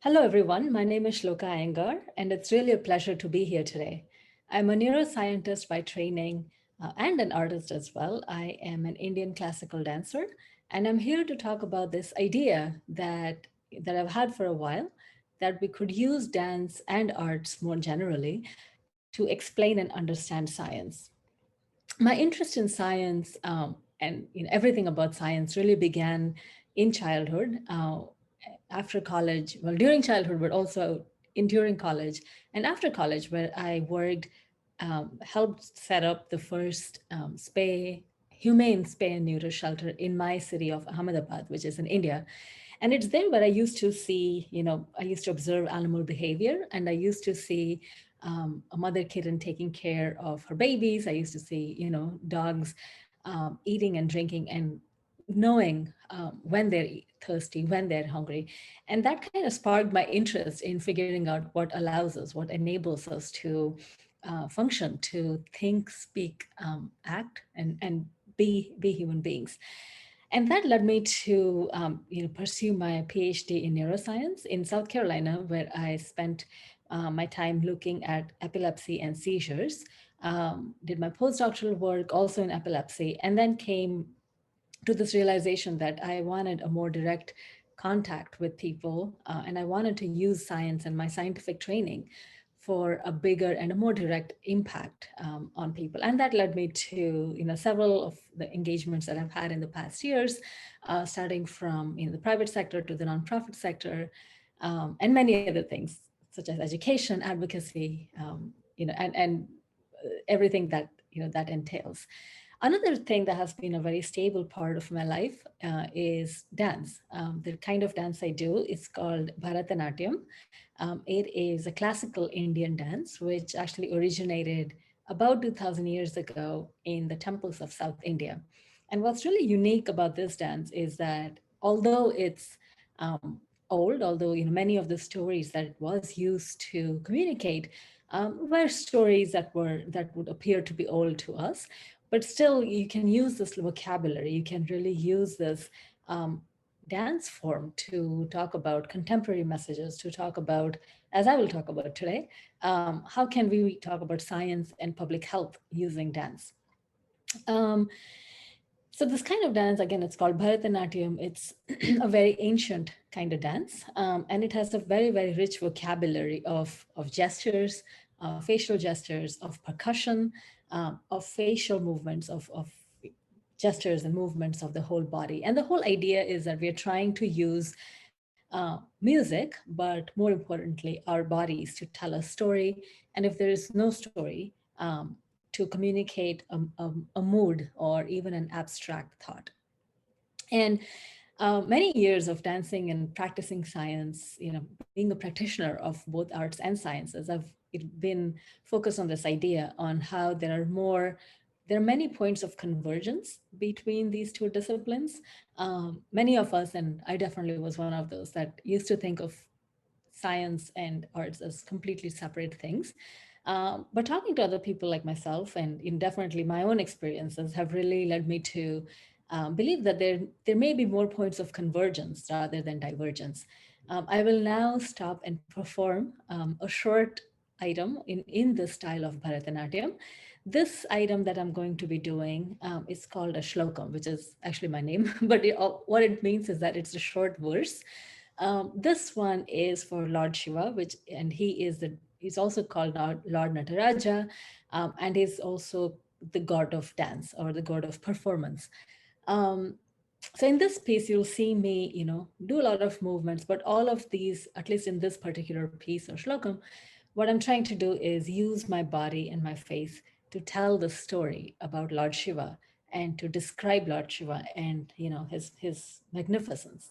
Hello, everyone. My name is Sloka Iyengar, and it's really a pleasure to be here today. I'm a neuroscientist by training and an artist as well. I am an Indian classical dancer, and I'm here to talk about this idea that I've had for a while that we could use dance and arts more generally to explain and understand science. My interest in science and everything about science really began in childhood, after college, well, during childhood, but also in during college and after college, where I worked, helped set up the first humane spay and neuter shelter in my city of Ahmedabad, which is in India. And it's there where I used to see, I used to observe animal behavior, and I used to see a mother kitten taking care of her babies. I used to see, dogs eating and drinking and knowing when they're thirsty, when they're hungry. And that kind of sparked my interest in figuring out what allows us, what enables us to function, to think, speak, act, and be human beings. And that led me to pursue my PhD in neuroscience in South Carolina, where I spent my time looking at epilepsy and seizures. Did my postdoctoral work also in epilepsy, and then came to this realization that I wanted a more direct contact with people, and I wanted to use science and my scientific training for a bigger and a more direct impact on people. And that led me to several of the engagements that I've had in the past years, starting from the private sector to the nonprofit sector, and many other things such as education, advocacy, and everything that that entails. Another thing that has been a very stable part of my life is dance. The kind of dance I do is called Bharatanatyam. It is a classical Indian dance, which actually originated about 2000 years ago in the temples of South India. And what's really unique about this dance is that although it's old, although many of the stories that it was used to communicate were stories that would appear to be old to us, but still you can use this vocabulary. You can really use this dance form to talk about contemporary messages, to talk about, as I will talk about today, how can we talk about science and public health using dance. Um, so this kind of dance, again, it's called Bharatanatyam. It's a very ancient kind of dance, and it has a very, very rich vocabulary of gestures, facial gestures, of percussion, of facial movements, of gestures and movements of the whole body. And the whole idea is that we're trying to use music, but more importantly, our bodies to tell a story. And if there is no story, to communicate a mood or even an abstract thought. And many years of dancing and practicing science, being a practitioner of both arts and sciences, I've been focused on this idea on how there are many points of convergence between these two disciplines. Many of us, and I definitely was one of those, that used to think of science and arts as completely separate things. But talking to other people like myself and definitely my own experiences have really led me to believe that there may be more points of convergence rather than divergence. I will now stop and perform a short item in the style of Bharatanatyam. This item that I'm going to be doing is called a shlokam, which is actually my name, but what it means is that it's a short verse. This one is for Lord Shiva, and he's also called Lord Nataraja, and he's also the god of dance or the god of performance. Um, so in this piece, you'll see me, do a lot of movements, but all of these, at least in this particular piece or shlokam, what I'm trying to do is use my body and my face to tell the story about Lord Shiva and to describe Lord Shiva and, his magnificence.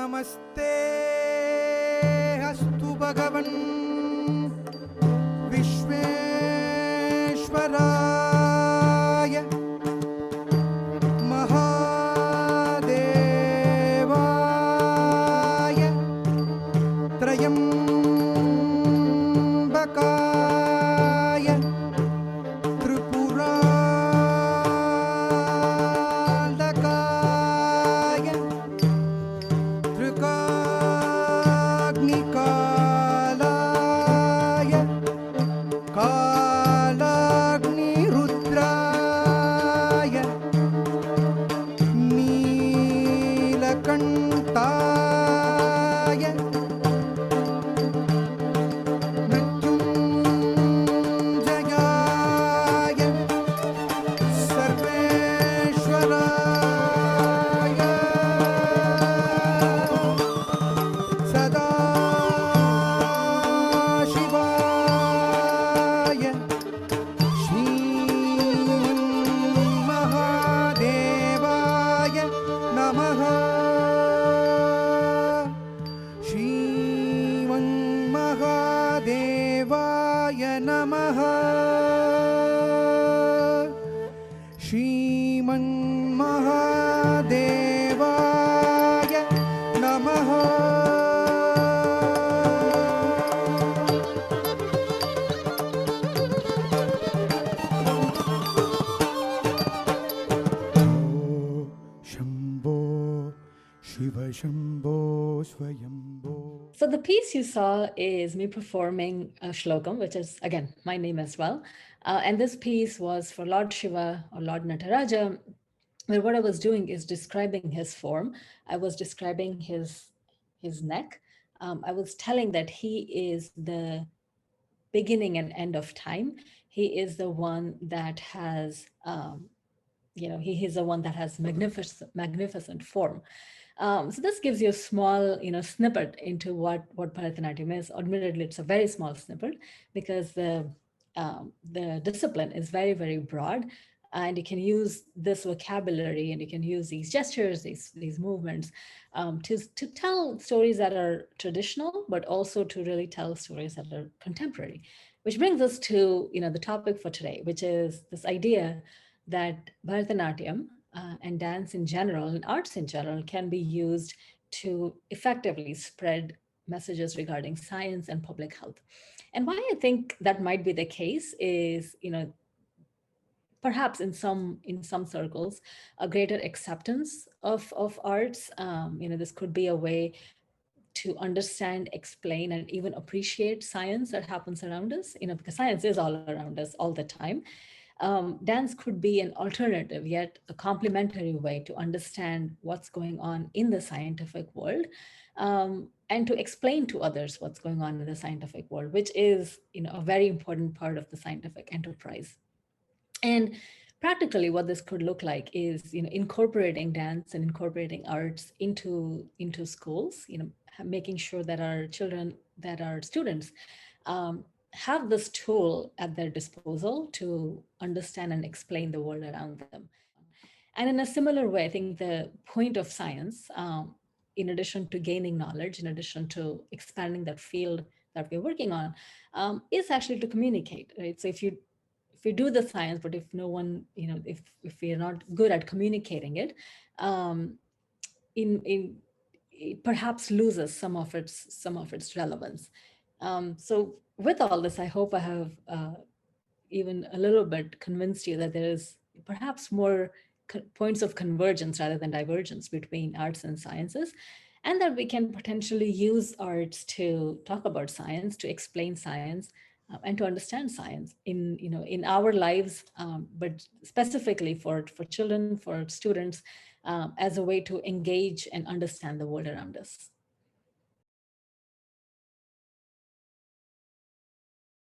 नमस्ते अस्तु भगवन् विश्वेश्वराय महादेवाय त्रयम्बकाय त्रिपुरान्तकाय त्रिकाग्निकालाय कालाग्निरुद्राय नीलकण्ठाय मृत्युञ्जयाय सर्वेश्वराय सदाशिवाय श्रीमन्महादेवाय नमः श्रीमन्महादेवाय नमः श्रीमन्महादेवाय नमः Shambho Shiv Shambho स्वयम्भो. So the piece you saw is me performing a shlokam, which is, again, my name as well. And this piece was for Lord Shiva or Lord Nataraja, where what I was doing is describing his form. I was describing his neck. I was telling that he is the beginning and end of time. He is the one that has, he is the one that has magnificent form. So this gives you a small, snippet into what Bharatanatyam is. Admittedly, it's a very small snippet because the discipline is very, very broad, and you can use this vocabulary and you can use these gestures, these movements, to tell stories that are traditional, but also to really tell stories that are contemporary. Which brings us to the topic for today, which is this idea that Bharatanatyam and dance in general and arts in general can be used to effectively spread messages regarding science and public health. And why I think that might be the case is, perhaps in some circles, a greater acceptance of arts. This could be a way to understand, explain, and even appreciate science that happens around us. Because science is all around us all the time. Dance could be an alternative, yet a complementary way to understand what's going on in the scientific world, and to explain to others what's going on in the scientific world, which is, a very important part of the scientific enterprise. And practically, what this could look like is, incorporating dance and incorporating arts into schools. Making sure that our children, that our students, have this tool at their disposal to understand and explain the world around them. And in a similar way, I think the point of science, in addition to gaining knowledge, in addition to expanding that field that we're working on, is actually to communicate, right? So if you do the science, but if no one, if we're not good at communicating it, um, in it perhaps loses some of its relevance. So with all this, I hope I have even a little bit convinced you that there is perhaps more points of convergence rather than divergence between arts and sciences, and that we can potentially use arts to talk about science, to explain science, and to understand science in our lives, but specifically for children, for students, as a way to engage and understand the world around us.